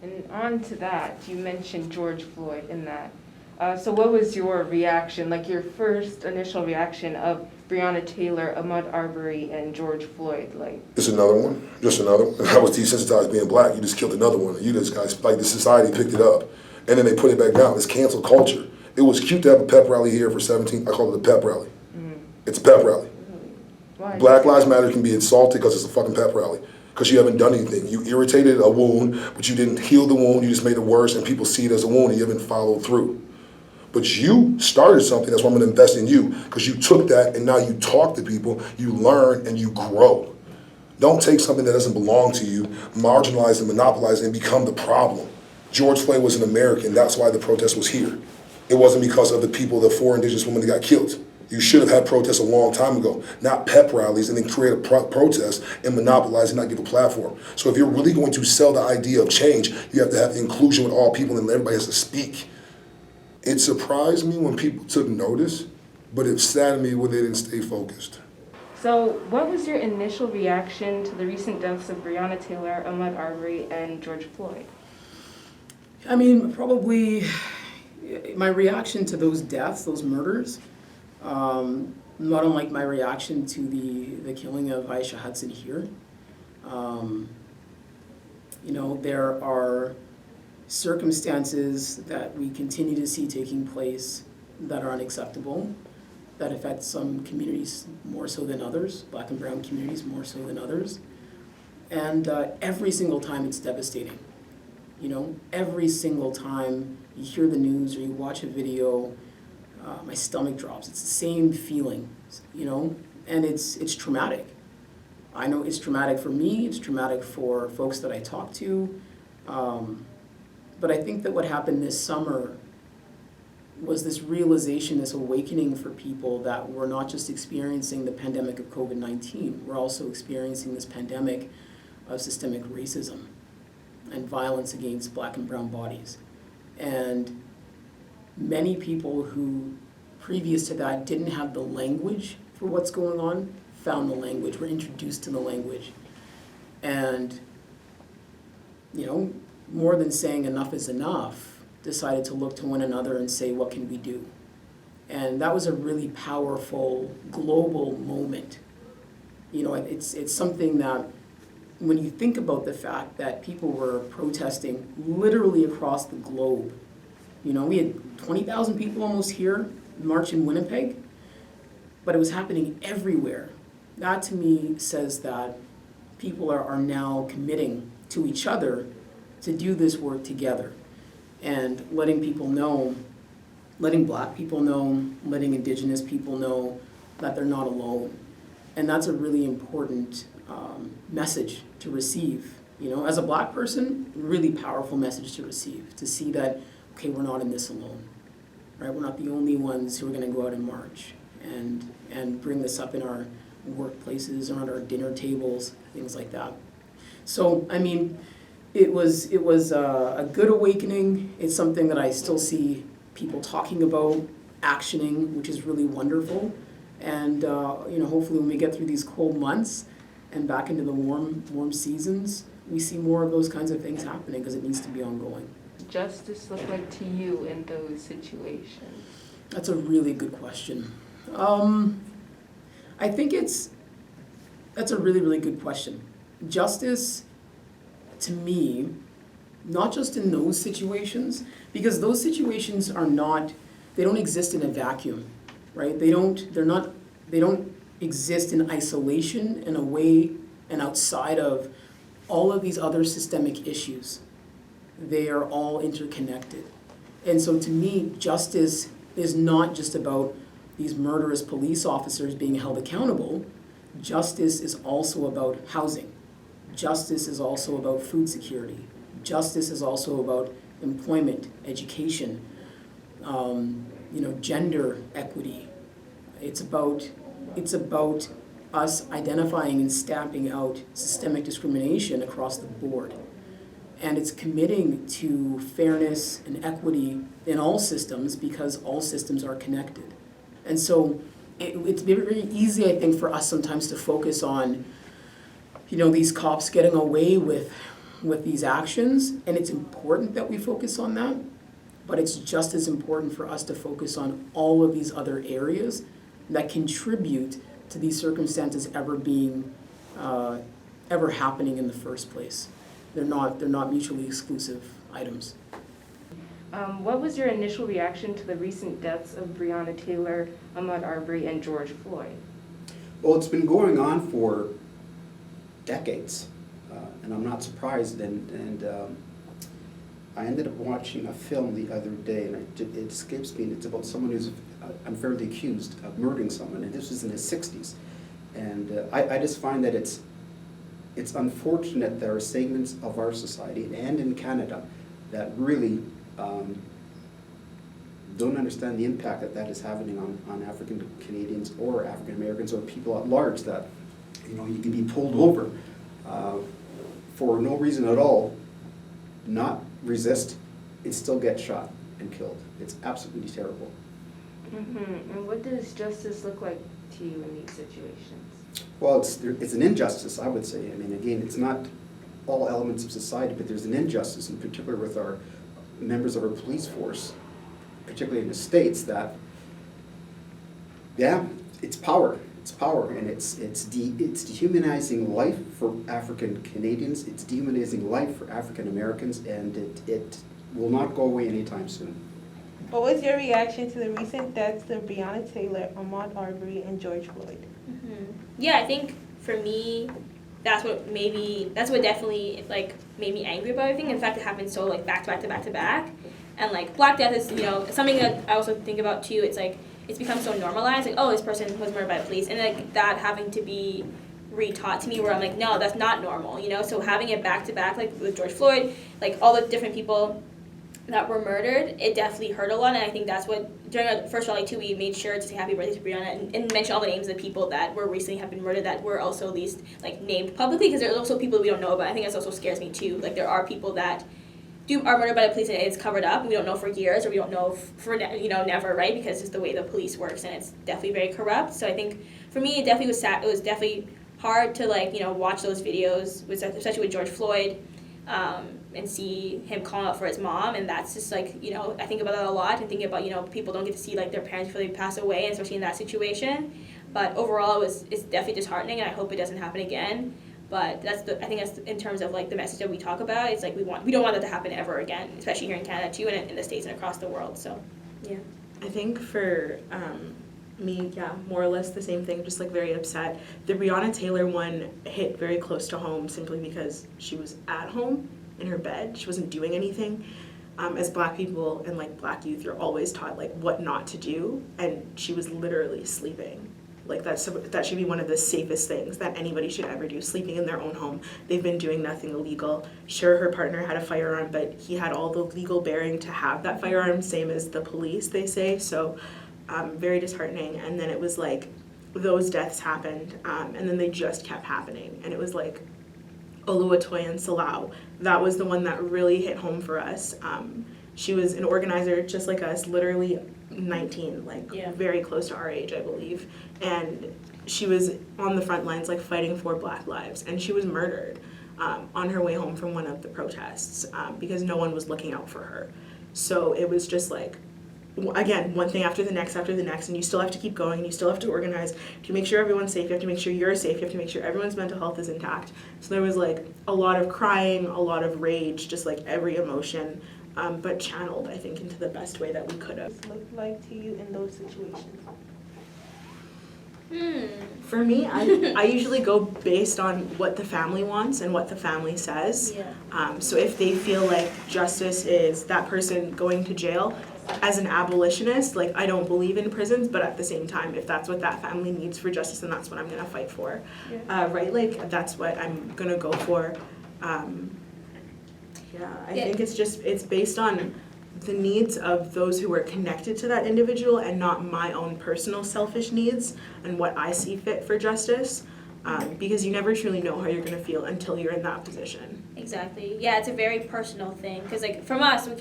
And on to that, you mentioned George Floyd in that. So what was your reaction, like your first initial reaction of Breonna Taylor, Ahmaud Arbery, and George Floyd? Like, it's another one, just another one. I was desensitized being black. You just killed another one. You just guys, like the society picked it up, and then they put it back down. It's cancel culture. It was cute to have a pep rally here for 17. I call it a pep rally. It's a pep rally. why? Black Lives Matter can be insulted because it's a fucking pep rally. Because you haven't done anything. You irritated a wound, but you didn't heal the wound. You just made it worse, and people see it as a wound, and you haven't followed through. But you started something. That's why I'm going to invest in you, because you took that, and now you talk to people, you learn, and you grow. Don't take something that doesn't belong to you, marginalize and monopolize it, and become the problem. George Floyd was an American. That's why the protest was here. It wasn't because of the people, the 4 indigenous women that got killed. You should have had protests a long time ago, not pep rallies and then create a protest and monopolize and not give a platform. So if you're really going to sell the idea of change, you have to have inclusion with all people and everybody has to speak. It surprised me when people took notice, but it saddened me when they didn't stay focused. So what was your initial reaction to the recent deaths of Breonna Taylor, Ahmaud Arbery, and George Floyd? I mean, probably my reaction to those deaths, those murders, not unlike my reaction to the killing of Aisha Hudson here. You know, there are circumstances that we continue to see taking place that are unacceptable, that affect some communities more so than others, black and brown communities more so than others. And every single time it's devastating. You know, every single time you hear the news or you watch a video, my stomach drops. It's the same feeling, you know, and it's traumatic. I know it's traumatic for me, it's traumatic for folks that I talk to, but I think that what happened this summer was this realization, this awakening for people that we're not just experiencing the pandemic of COVID-19, we're also experiencing this pandemic of systemic racism and violence against black and brown bodies. And many people who previous to that didn't have the language for what's going on found the language, were introduced to the language. And, you know, more than saying enough is enough, decided to look to one another and say, what can we do? And that was a really powerful global moment. You know, it's something that when you think about the fact that people were protesting literally across the globe, you know, we had 20,000 people almost here march in Winnipeg, but it was happening everywhere. That to me says that people are now committing to each other to do this work together and letting people know, letting black people know, letting indigenous people know that they're not alone. And that's a really important message to receive. You know, as a black person, really powerful message to receive, to see that, okay, we're not in this alone, right? We're not the only ones who are gonna go out and march and bring this up in our workplaces or on our dinner tables, things like that. So, I mean, it was a good awakening. It's something that I still see people talking about, actioning, which is really wonderful. And you know, hopefully when we get through these cold months and back into the warm seasons, we see more of those kinds of things happening because it needs to be ongoing. Justice look like to you in those situations? That's a really good question. I think that's a really, really good question. Justice, to me, not just in those situations, because those situations they don't exist in a vacuum, right? They don't exist in isolation and away and outside of all of these other systemic issues. They are all interconnected. And so to me, justice is not just about these murderous police officers being held accountable. Justice is also about housing. Justice is also about food security. Justice is also about employment, education, you know, gender equity. It's about us identifying and stamping out systemic discrimination across the board. And it's committing to fairness and equity in all systems because all systems are connected. And so it's very easy, I think, for us sometimes to focus on, you know, these cops getting away with with these actions, and it's important that we focus on that, but it's just as important for us to focus on all of these other areas that contribute to these circumstances ever happening in the first place. They're not mutually exclusive items. What was your initial reaction to the recent deaths of Breonna Taylor, Ahmaud Arbery, and George Floyd? Well, it's been going on for decades, and I'm not surprised. And I ended up watching a film the other day, and it escapes me. And it's about someone who's unfairly accused of murdering someone, and this was in his 60s. And I just find that it's unfortunate there are segments of our society and in Canada that really don't understand the impact that is having on African Canadians or African Americans or people at large, that you can be pulled over for no reason at all, not resist, and still get shot and killed. It's absolutely terrible. Mm-hmm. And what does justice look like to you in these situations? Well, it's an injustice, I would say. I mean, again, it's not all elements of society, but there's an injustice, in particular with our members of our police force, particularly in the States, that, yeah, it's power. It's power, and it's dehumanizing life for African Canadians. It's dehumanizing life for African Americans, and it will not go away anytime soon. What was your reaction to the recent deaths of Breonna Taylor, Ahmaud Arbery, and George Floyd? Mm-hmm. Yeah, I think for me, that's what definitely made me angry about everything. In fact, it happened so back to back to back to back, and Black Death is something that I also think about too. It's become so normalized. Oh, this person was murdered by the police, and that having to be retaught to me, where I'm no, that's not normal. So having it back to back, with George Floyd, all the different people that were murdered, it definitely hurt a lot. And I think that's what, during our first rally too, we made sure to say happy birthday to Breonna and mention all the names of the people that were recently have been murdered that were also at least named publicly, because there's also people we don't know about. I think that also scares me too. There are people that are murdered by the police and it's covered up, and we don't know for years, or we don't know for never, right? Because it's the way the police works, and it's definitely very corrupt. So I think for me, it definitely was sad. It was definitely hard to watch those videos, especially with George Floyd. And see him calling out for his mom, and that's just I think about that a lot, and thinking about people don't get to see their parents before they pass away, and especially in that situation. But overall, it's definitely disheartening, and I hope it doesn't happen again. But I think that's in terms of the message that we talk about. It's we don't want that to happen ever again, especially here in Canada too, and in the States and across the world. So yeah, I think for me, yeah, more or less the same thing, just very upset. The Breonna Taylor one hit very close to home, simply because she was at home in her bed. She wasn't doing anything. As Black people and Black youth, you're always taught what not to do, and she was literally sleeping. That should be one of the safest things that anybody should ever do, sleeping in their own home. They've been doing nothing illegal. Sure, her partner had a firearm, but he had all the legal bearing to have that firearm, same as the police, they say. So very disheartening. And then it was those deaths happened, and then they just kept happening. And it was Oluwatoyin Salau. That was the one that really hit home for us. She was an organizer just like us, literally 19, very close to our age, I believe. And she was on the front lines, fighting for Black lives. And she was murdered on her way home from one of the protests because no one was looking out for her. So it was just again, one thing after the next, and you still have to keep going, and you still have to organize to make sure everyone's safe, you have to make sure you're safe, you have to make sure everyone's mental health is intact. So there was a lot of crying, a lot of rage, just every emotion, but channeled, I think, into the best way that we could have. What looked like to you in those situations? For me, I usually go based on what the family wants and what the family says. Yeah. So if they feel justice is that person going to jail, as an abolitionist, I don't believe in prisons, but at the same time, if that's what that family needs for justice, then that's what I'm gonna fight for. Yeah. Right? That's what I'm gonna go for. I think it's based on the needs of those who are connected to that individual, and not my own personal selfish needs and what I see fit for justice. Because you never truly know how you're gonna feel until you're in that position. Exactly. Yeah, it's a very personal thing, because from us, we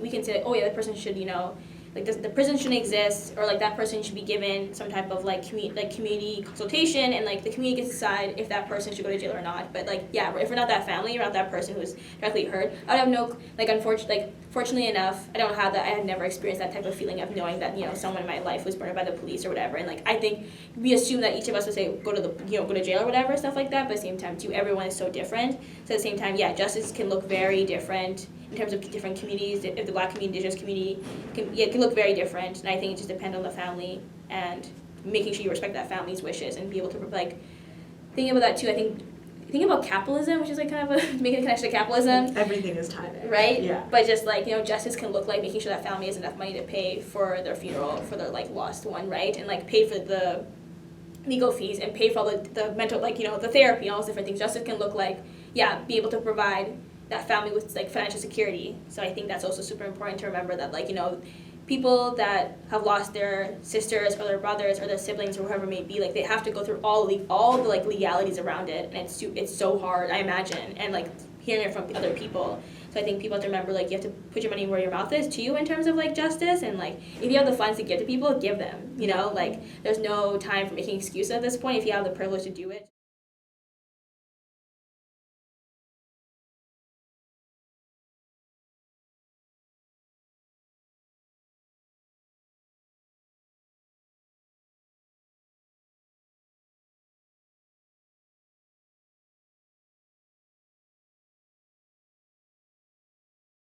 can say, oh yeah, that person should like the prison shouldn't exist, or like that person should be given some type of like community consultation, and like the community gets to decide if that person should go to jail or not. But like yeah, if we're not that family, or not that person who's directly hurt, I would have no fortunately enough, I don't have that. I had never experienced that type of feeling of knowing that someone in my life was murdered by the police or whatever. And like I think we assume that each of us would say go to jail or whatever, stuff like that. But at the same time too, everyone is so different. So at the same time, yeah, justice can look very different in terms of different communities. If the Black community, Indigenous community, it can look very different. And I think it just depends on the family and making sure you respect that family's wishes and be able to like thinking about that too. I think about capitalism, which is like kind of making a connection to capitalism. Everything is tied in. Right? Yeah. But just like, justice can look like making sure that family has enough money to pay for their funeral for their like lost one, right? And like pay for the legal fees and pay for all the mental, like, the therapy and all those different things. Justice can look like, yeah, be able to provide that family with like financial security. So I think that's also super important to remember that like, people that have lost their sisters or their brothers or their siblings or whoever it may be, like they have to go through all the like legalities around it, and it's so hard, I imagine, and like hearing it from other people. So I think people have to remember like you have to put your money where your mouth is too in terms of like justice, and like if you have the funds to give to people, give them. Like there's no time for making excuses at this point if you have the privilege to do it.